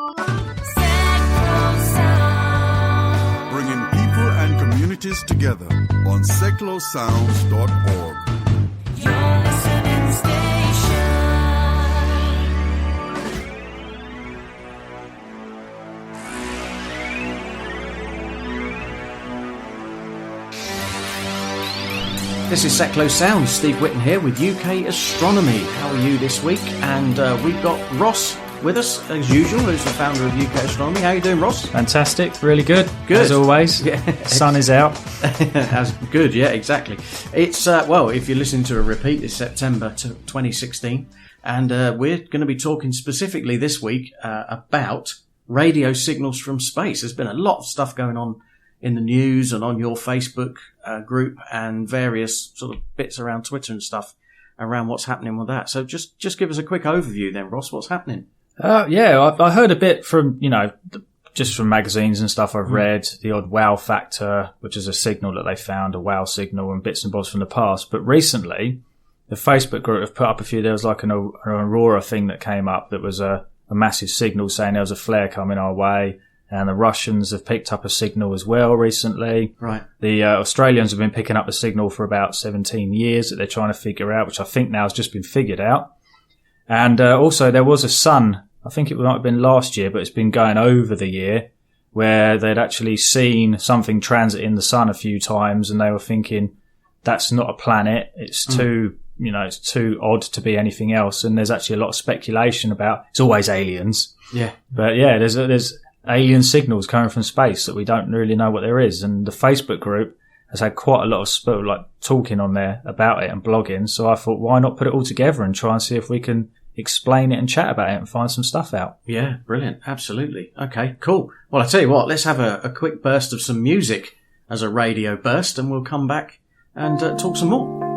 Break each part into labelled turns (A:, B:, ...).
A: Bringing people and communities together on seclosounds.org.
B: Your listening station.
C: This is Seclo Sounds. Steve Whitten here with UK Astronomy. How are you this week? And we've got Ross with us, as usual, who's the founder of UK Astronomy. How are you doing, Ross?
D: Fantastic, really good.
C: Good.
D: As always.
C: Yeah.
D: Sun is out.
C: That's good, yeah, exactly. It's, well, if you're listening to a repeat, it's September 2016. And we're going to be talking specifically this week about radio signals from space. There's been a lot of stuff going on in the news and on your Facebook group and various sort of bits around Twitter and stuff around what's happening with that. So just give us a quick overview then, Ross. What's happening?
D: Yeah, I heard a bit from, just from magazines and stuff I've read, the odd wow factor, which is a signal that they found, a wow signal, and bits and bobs from the past. But recently, the Facebook group have put up there was like an aurora thing that came up that was a massive signal saying there was a flare coming our way. And the Russians have picked up a signal as well recently. Right. The Australians have been picking up a signal for about 17 years that they're trying to figure out, which I think now has just been figured out. And also there was a sun, I think it might have been last year, but it's been going over the year, where they'd actually seen something transiting the sun a few times, and they were thinking, that's not a planet. It's too, it's too odd to be anything else. And there's actually a lot of speculation about it's always aliens. Yeah. But yeah, there's alien signals coming from space that we don't really know what there is. And the Facebook group has had quite a lot of talking on there about it and blogging. So I thought, why not put it all together and try and see if we can explain it and chat about it and find some stuff out.
C: Yeah, brilliant. Absolutely. Okay, cool. Well, I tell you what, let's have a quick burst of some music as a radio burst, and we'll come back and talk some more.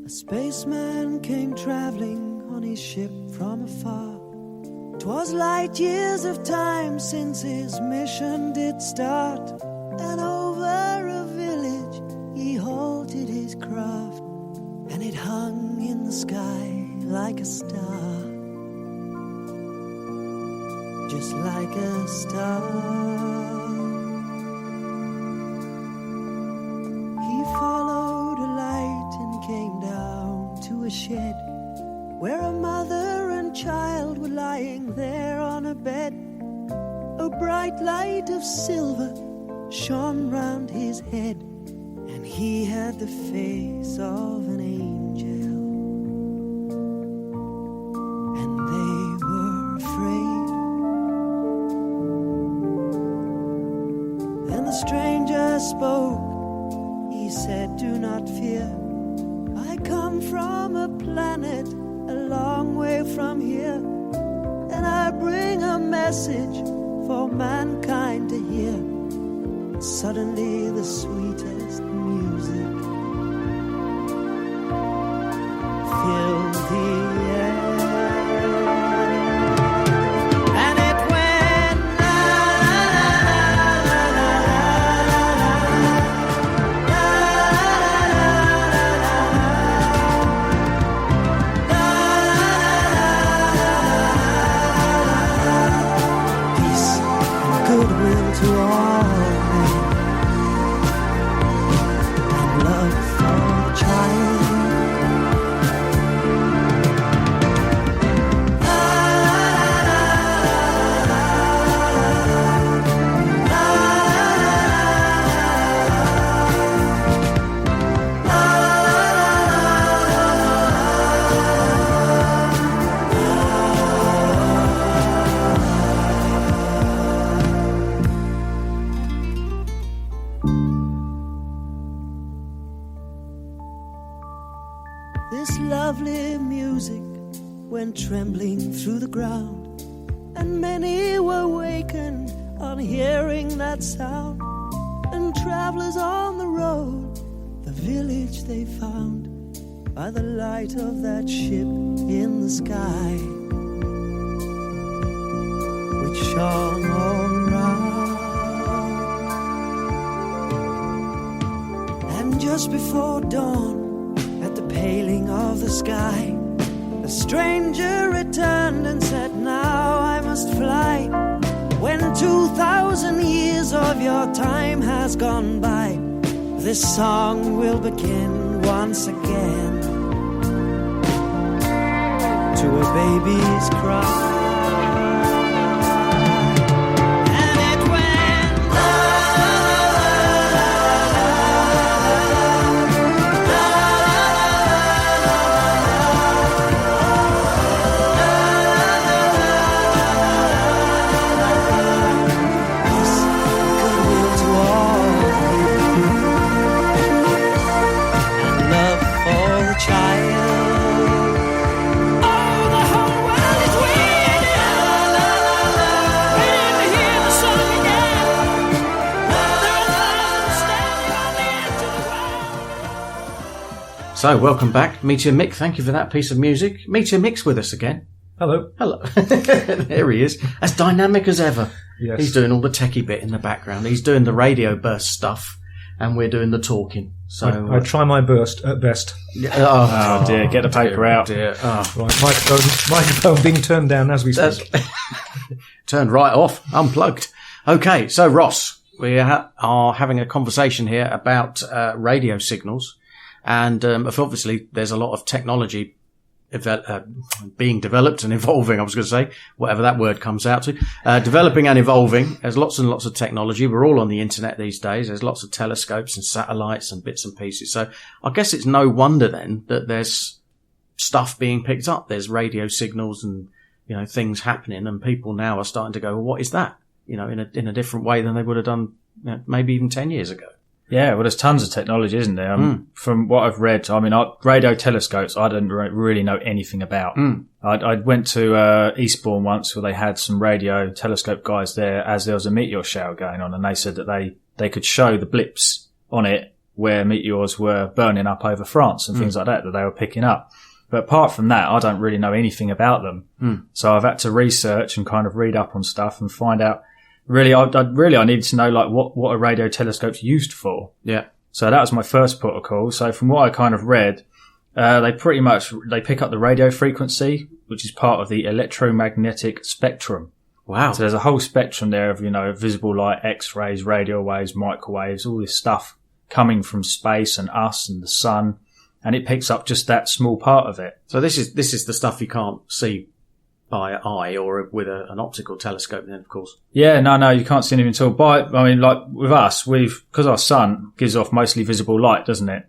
E: A spaceman came travelling on his ship from afar. 'Twas light years of time since his mission did start, and over a village he halted his craft, and it hung in the sky like a star, just like a star. He followed a light and came down to a shed where a mother and child were lying there on a bed. A bright light of silver shone round his head, and he had the face of an angel, and they were afraid. Then the stranger spoke. He said, "Do not fear. I come from a planet a long way from here, and I bring a message for mankind to hear." Suddenly the sweetest music filled the air, and it went la la la la la la. Peace and goodwill to all men, and love for the child. This lovely music went trembling through the ground, and many were wakened on hearing that sound. And travelers on the road, the village they found by the light of that ship in the sky, which shone all around. just before dawn, at the paling of the sky, a stranger returned and said, now I must fly. When 2,000 years of your time has gone by, this song will begin once again to a baby's cry. And it went la peace, goodwill to all, and love for the child.
C: So, welcome back. Meteor Mick, thank you for that piece of music. Meteor Mick's with us again.
F: Hello.
C: Hello. There he is. As dynamic as ever.
F: Yes.
C: He's doing all the techie bit in the background. He's doing the radio burst stuff, and we're doing the talking. So
F: I try my best at best.
D: Oh dear, get the paper out.
C: Dear. Oh.
F: Right, microphone being turned down as we speak.
C: Turned right off, unplugged. Okay, so Ross, we are having a conversation here about radio signals. And obviously, there's a lot of technology being developed and evolving, I was going to say, whatever that word comes out to. Developing and evolving. There's lots and lots of technology. We're all on the internet these days. There's lots of telescopes and satellites and bits and pieces. So I guess it's no wonder then that there's stuff being picked up. There's radio signals and, things happening, and people now are starting to go, well, what is that? In a different way than they would have done maybe even 10 years ago.
D: Yeah, well, there's tons of technology, isn't there? From what I've read, radio telescopes, I didn't really know anything about. I went to Eastbourne once where they had some radio telescope guys there as there was a meteor shower going on, and they said that they could show the blips on it where meteors were burning up over France and things like that they were picking up. But apart from that, I don't really know anything about them. So I've had to research and kind of read up on stuff and find out. Really, I needed to know what a radio telescope's used for. Yeah. So that was my first protocol. So from what I kind of read, they pick up the radio frequency, which is part of the electromagnetic spectrum. Wow. So there's a whole spectrum there of, visible light, X-rays, radio waves, microwaves, all this stuff coming from space and us and the sun. And it picks up just that small part of it. So this is the stuff you can't see by eye or with an optical telescope then, of course. Yeah, no, you can't see anything at all. With us, because our sun gives off mostly visible light, doesn't it?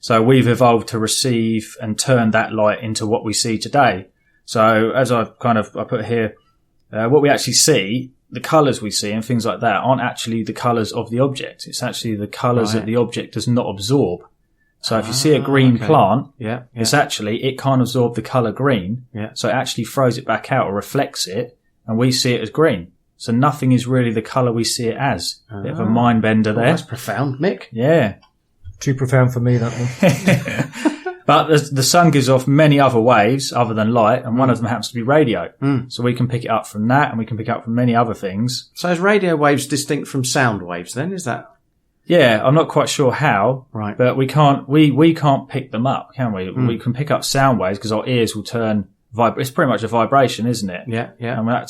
D: So we've evolved to receive and turn that light into what we see today. So as I put here, what we actually see, the colours we see and things like that aren't actually the colours of the object. It's actually the colours that the object does not absorb. So if you see a green plant, it's actually, it can't absorb the colour green. Yeah. So it actually throws it back out or reflects it, and we see it as green. So nothing is really the colour we see it as. Bit of a mind bender there. That's profound, Mick. Yeah.
F: Too profound for me, that one.
D: But the sun gives off many other waves other than light, and one of them happens to be radio. So we can pick it up from that, and we can pick it up from many other things.
C: So is radio waves distinct from sound waves then? Is that...
D: Yeah, I'm not quite sure how, right? But we can't pick them up, can we? We can pick up sound waves because our ears will turn it's pretty much a vibration, isn't it? Yeah. And when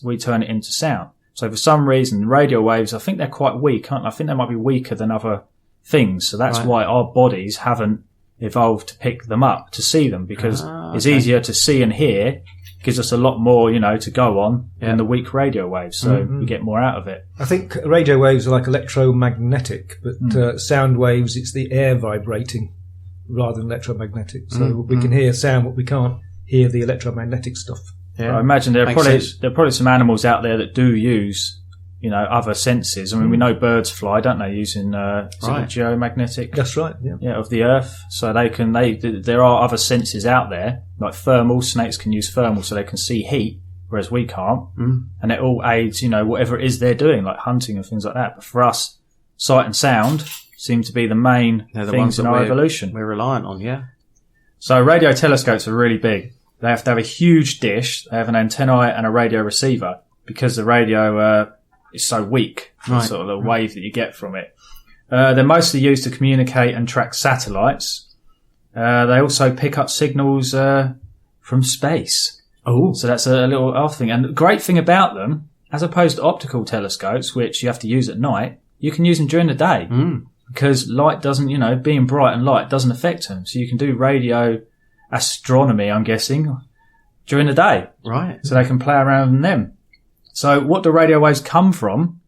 D: we turn it into sound. So for some reason, radio waves, I think they're quite weak, aren't they? I think they might be weaker than other things. So that's why our bodies haven't evolved to pick them up, to see them, because it's easier to see and hear. Gives us a lot more, to go on than the weak radio waves, so we get more out of it.
F: I think radio waves are like electromagnetic, but sound waves, it's the air vibrating rather than electromagnetic. So we can hear sound, but we can't hear the electromagnetic stuff.
D: Yeah. I imagine there are probably some animals out there that do use, other senses. I mean, we know birds fly, don't they, using geomagnetic?
F: That's right.
D: Yeah, of the Earth. So there are other senses out there, like thermal. Snakes can use thermal, so they can see heat, whereas we can't. And it all aids, whatever it is they're doing, like hunting and things like that. But for us, sight and sound seem to be the main things in our evolution.
C: We're reliant on, yeah.
D: So radio telescopes are really big. They have to have a huge dish. They have an antennae and a radio receiver because the radio is so weak, sort of the wave that you get from it. They're mostly used to communicate and track satellites. They also pick up signals from space.
C: Oh.
D: So that's a little off thing. And the great thing about them, as opposed to optical telescopes, which you have to use at night, you can use them during the day. Because light doesn't, being bright and light doesn't affect them. So you can do radio astronomy, I'm guessing, during the day.
C: Right.
D: So they can play around with them. So what do radio waves come from?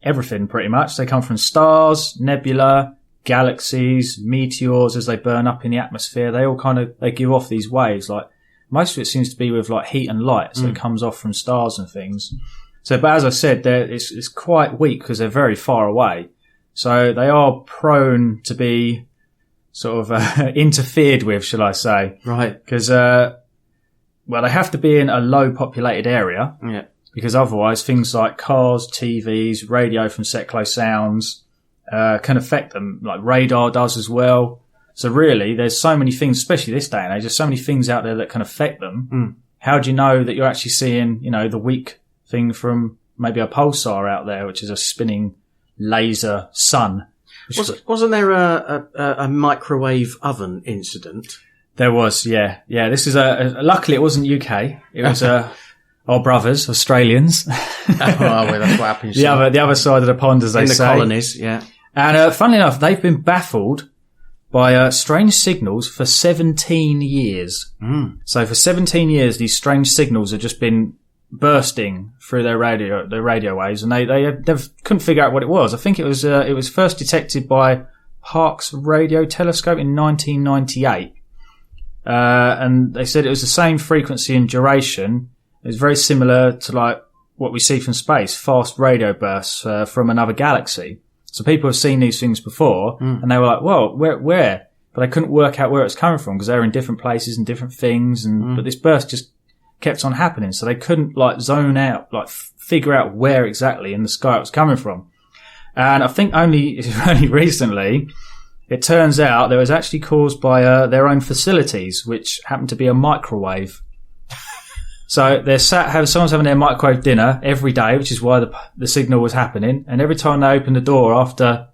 D: Everything, pretty much. They come from stars, nebula, galaxies, meteors as they burn up in the atmosphere. They all they give off these waves. Like, most of it seems to be with like heat and light. So it comes off from stars and things. So, but as I said, it's quite weak because they're very far away. So they are prone to be sort of interfered with, shall I say.
C: Right.
D: Because, they have to be in a low populated area.
C: Yeah.
D: Because otherwise things like cars, TVs, radio from set close sounds can affect them, like radar does as well. So really, there's so many things, especially this day and age, there's so many things out there that can affect them. How do you know that you're actually seeing, the weak thing from maybe a pulsar out there, which is a spinning laser sun?
C: Wasn't there a microwave oven incident?
D: There was, yeah. Yeah, this is luckily it wasn't UK. It was our brothers, Australians.
C: That's what happens.
D: the other side of the pond, as they say.
C: In the colonies, yeah.
D: And funnily enough, they've been baffled by strange signals for 17 years. So for 17 years, these strange signals have just been bursting through their radio waves, and they couldn't figure out what it was. I think it was first detected by Parkes radio telescope in 1998, and they said it was the same frequency and duration. It was very similar to like what we see from space, fast radio bursts from another galaxy. So people have seen these things before, and they were like, "Well, where?" But they couldn't work out where it's coming from because they were in different places and different things. But this burst just kept on happening, so they couldn't like zone out, like figure out where exactly in the sky it was coming from. And I think only recently, it turns out that it was actually caused by their own facilities, which happened to be a microwave. So someone's having their microwave dinner every day, which is why the signal was happening. And every time they opened the door after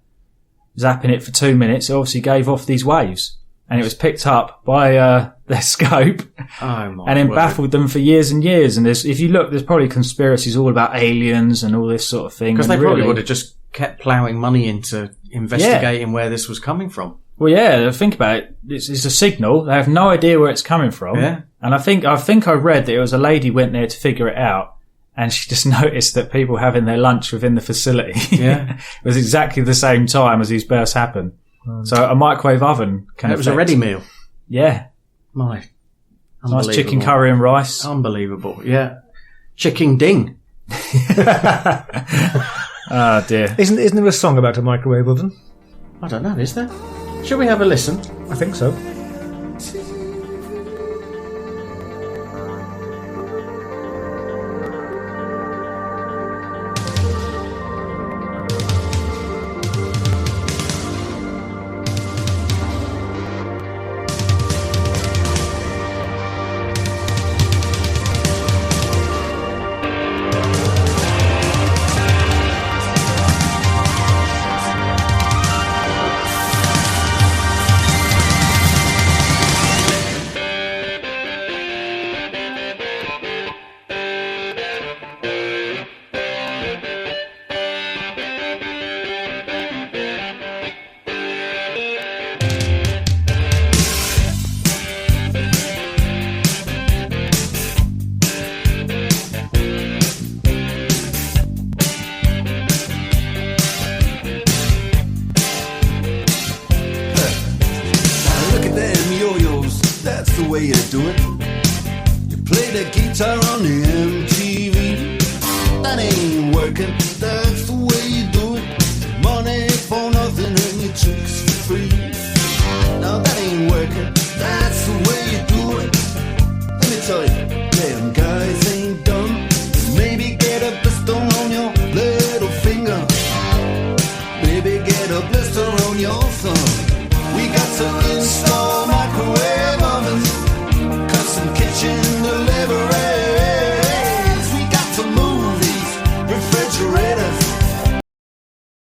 D: zapping it for 2 minutes, it obviously gave off these waves. And it was picked up by their scope and then baffled them for years and years. And if you look, there's probably conspiracies all about aliens and all this sort of thing.
C: Because they probably would have just kept ploughing money into investigating where this was coming from.
D: Well, yeah, think about it. It's a signal. They have no idea where it's coming from.
C: Yeah.
D: And I think I read that it was a lady went there to figure it out, and she just noticed that people having their lunch within the facility. Yeah. It was exactly the same time as these bursts happened. So a microwave oven can.
C: And it was a ready meal.
D: Yeah. Nice chicken curry and rice.
C: Unbelievable. Yeah. Chicken ding.
D: Oh dear.
F: Isn't there a song about a microwave oven?
C: I don't know, is there? Shall we have a listen?
F: I think so.
G: way you do it. You play the guitar on the MTV. That ain't working, that's the way you do it. Money for nothing and your tricks for free. Now that ain't working, that's the way you do it. Let me tell you, them guys ain't dumb. Maybe get a blister on your little finger. Maybe get a blister on your thumb. We got to